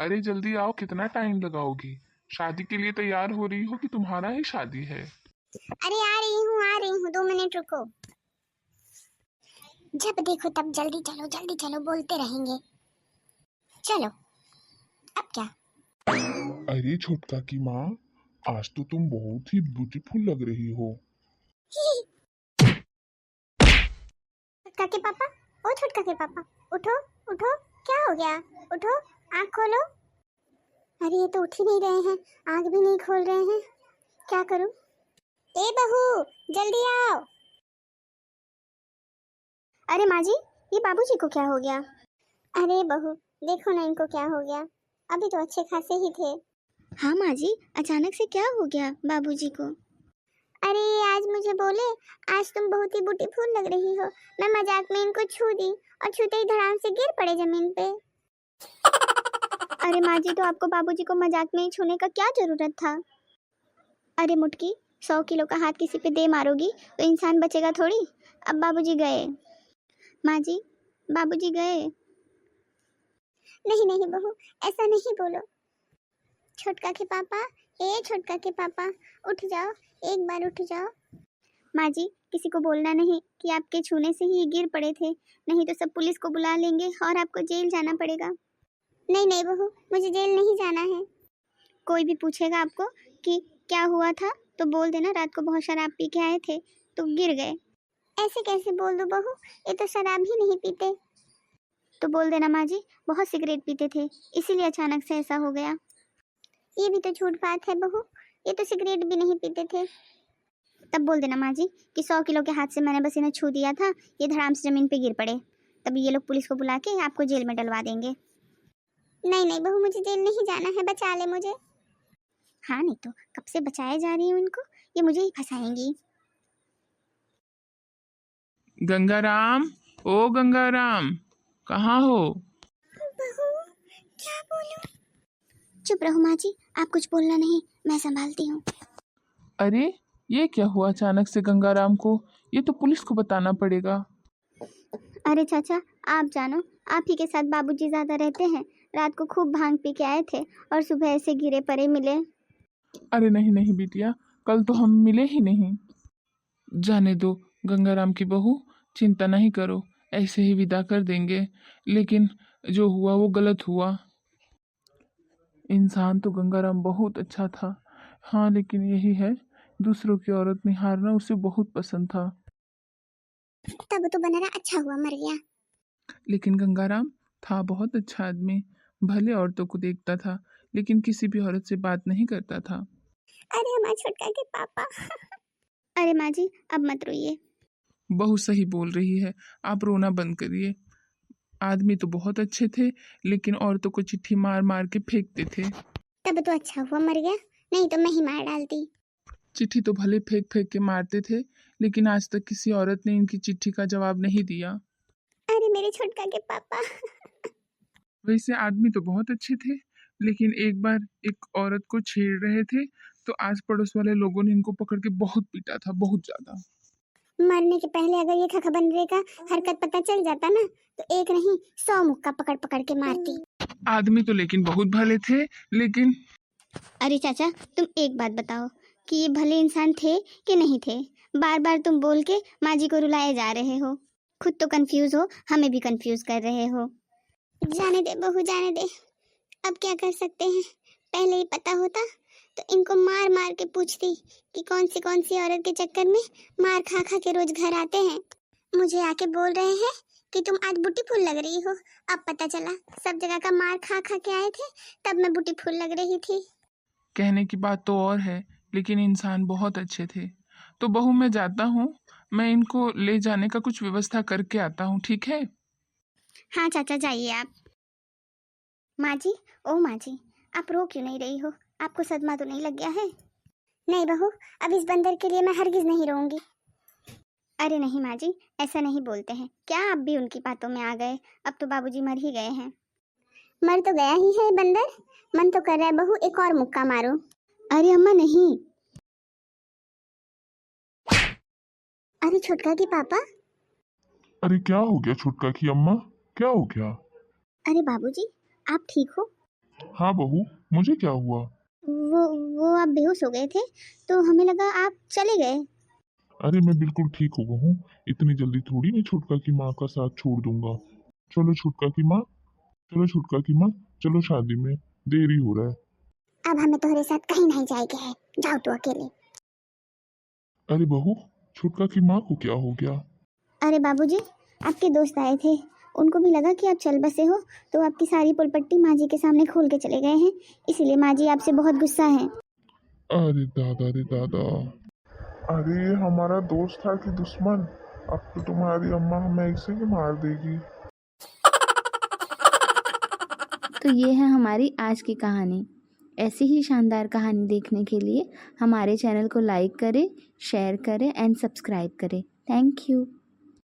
अरे जल्दी आओ, कितना टाइम लगाओगी? शादी के लिए तैयार हो रही हो कि तुम्हारा ही शादी है? अरे आ रही हूँ 2 मिनट रुको। जब देखो तब जल्दी चलो बोलते रहेंगे। चलो अब क्या। अरे छोटका की माँ, आज तो तुम बहुत ही ब्यूटीफुल लग रही हो। छोटका के पापा, ओ छोटका के पापा, उठो उठो, क्या हो गया? उठो, आँख खोलो। अरे ये तो उठ ही नहीं रहे हैं, आँख भी नहीं खोल रहे हैं, क्या करूं? ए बहू, जल्दी आओ। अरे माँ जी, ये बाबूजी को क्या हो गया? अरे बहू, देखो ना इनको क्या हो गया, अभी तो अच्छे खासे ही थे। हाँ माँ जी, अचानक से क्या हो गया बाबूजी को? अरे आज मुझे बोले, आज तुम बहुत ही ब्यूटीफुल लग रही हो। मैं मजाक में इनको छू दी और छूते ही धड़ाम से गिर पड़े जमीन पे। अरे माँ जी, तो आपको बाबूजी को मजाक में ही छूने का क्या जरूरत था? अरे मुटकी, 100 किलो का हाथ किसी पे दे मारोगी तो इंसान बचेगा थोड़ी। अब बाबूजी गए। माँ जी, बाबूजी गए। नहीं नहीं बहू, ऐसा नहीं बोलो। छोटका के पापा, ए छोटका के पापा, उठ जाओ, एक बार उठ जाओ। माँ जी, किसी को बोलना नहीं कि आपके छूने से ही गिर पड़े थे, नहीं तो सब पुलिस को बुला लेंगे और आपको जेल जाना पड़ेगा। नहीं नहीं बहू, मुझे जेल नहीं जाना है। कोई भी पूछेगा आपको कि क्या हुआ था तो बोल देना रात को बहुत शराब पी के आए थे तो गिर गए। ऐसे कैसे बोल दो बहू, ये तो शराब ही नहीं पीते। तो बोल देना माँ जी, बहुत सिगरेट पीते थे इसीलिए अचानक से ऐसा हो गया। ये भी तो झूठ बात है बहू, ये तो सिगरेट भी नहीं पीते थे। तब बोल देना माँ जी कि 100 किलो के हाथ से मैंने बस इन्हें छू दिया था, ये धड़ाम से जमीन पे गिर पड़े, तभी ये लोग पुलिस को बुला के आपको जेल में डलवा देंगे। नहीं नहीं बहू, मुझे जेल नहीं जाना है, बचा ले मुझे। हाँ नहीं तो कब से बचाए जा रही हूँ इनको, ये मुझे ही फंसाएंगी। गंगाराम, ओ गंगाराम, कहाँ हो? बहू, क्या बोलूं? चुप रहो माँ जी, आप कुछ बोलना नहीं, मैं संभालती हूँ। अरे ये क्या हुआ अचानक से गंगाराम को? ये तो पुलिस को बताना पड़ेगा। अरे चाचा, आप जानो, आप ही के साथ बाबूजी ज्यादा रहते हैं, रात को खूब भांग पी के आए थे और सुबह ऐसे गिरे पड़े मिले। अरे नहीं नहीं बिटिया, कल तो हम मिले ही नहीं। जाने दो गंगाराम की बहू, चिंता नहीं करो, ऐसे ही विदा कर देंगे। लेकिन जो हुआ वो गलत हुआ। इंसान तो गंगाराम बहुत अच्छा था। हाँ लेकिन यही है, दूसरों की औरत निहारना उसे बहुत पसंद था। तब तो बनरा अच्छा हुआ मर गया। लेकिन गंगाराम था बहुत अच्छा आदमी। भले औरतों को देखता था लेकिन किसी भी औरत से बात नहीं करता था। अरे हमारे छोटका के पापा। अरे माँ जी, अब मत रोइए। बहू सही बोल रही है, आप रोना बंद करिए। आदमी तो बहुत अच्छे थे लेकिन औरतों को चिट्ठी मार मार के फेंकते थे। तब तो अच्छा हुआ मर गया, नहीं तो मैं ही मार डालती। चिट्ठी तो भले फेंक फेंक के मारते थे लेकिन आज तक किसी औरत ने इनकी चिट्ठी का जवाब नहीं दिया। अरे मेरे छोटका के पापा। वैसे आदमी तो बहुत अच्छे थे लेकिन एक बार एक औरत को छेड़ रहे थे तो आस पड़ोस वाले लोगों ने इनको पकड़ के बहुत पीटा था, बहुत ज्यादा। मरने के पहले अगर ये खखा बनरे का हरकत पता चल जाता ना तो एक नहीं 100 मुक्का पकड़ पकड़ के मारती। आदमी तो लेकिन बहुत भले थे लेकिन। अरे चाचा, तुम एक बात बताओ कि ये भले इंसान थे कि नहीं थे? बार बार तुम बोल के माँ जी को रुलाए जा रहे हो, खुद तो कंफ्यूज हो, हमें भी कंफ्यूज कर रहे हो। जाने दे बहू, जाने दे, अब क्या कर सकते हैं। पहले ही पता होता तो इनको मार मार के पूछती कि कौन सी औरत के चक्कर में मार खा खा के रोज घर आते हैं। मुझे आके बोल रहे हैं कि तुम आज ब्यूटीफुल लग रही हो। अब पता चला सब जगह का मार खा खा के आए थे, तब मैं ब्यूटीफुल लग रही थी। कहने की बात तो और है लेकिन इंसान बहुत अच्छे थे। तो बहू मैं जाता हूँ, मैं इनको ले जाने का कुछ व्यवस्था करके आता हूँ, ठीक है? हाँ चाचा, जाइए आप। माँ जी, ओ माँ जी, आप रो क्यों नहीं रही हो? आपको सदमा तो नहीं लग गया है? नहीं बहू, अब इस बंदर के लिए मैं हरगिज नहीं रोऊंगी। अरे नहीं माँ जी, ऐसा नहीं बोलते हैं, क्या आप भी उनकी बातों में आ गए? अब तो बाबूजी मर ही गए हैं। मर तो गया ही है बंदर, मन तो कर रहा है बहू एक और मुक्का मारो। अरे अम्मा नहीं। अरे छोटका की पापा। अरे क्या हो गया छोटका की अम्मा, क्या हो गया? अरे बाबूजी, आप ठीक हो? हाँ बहू, मुझे क्या हुआ? वो आप बेहोश हो गए थे तो हमें लगा आप चले गए। अरे मैं बिल्कुल ठीक हो गया हूँ। इतनी जल्दी थोड़ी मैं छुटका की माँ का साथ छोड़ दूंगा। चलो छुटका की माँ, चलो छुटका की माँ, चलो शादी में, देरी हो रहा है। अब हमें तुम्हारे साथ कहीं नहीं जाएंगे है, जाओ तो अकेले। अरे बहू, छुटका की माँ को क्या हो गया? अरे बाबूजी, आपके दोस्त आए थे, उनको भी लगा कि आप चल बसे हो तो आपकी सारी पुलपट्टी माँ जी के सामने खोल के चले गए हैं, इसीलिए माँ जी आपसे बहुत गुस्सा है। अरे दादा रे दादा, अरे ये हमारा दोस्त था कि दुश्मन? अब तो तुम्हारी अम्मा हमें ऐसे ही मार देगी। तो ये है हमारी आज की कहानी। ऐसी ही शानदार कहानी देखने के लिए हमारे चैनल को लाइक करें, शेयर करें एंड सब्सक्राइब करें। Thank you.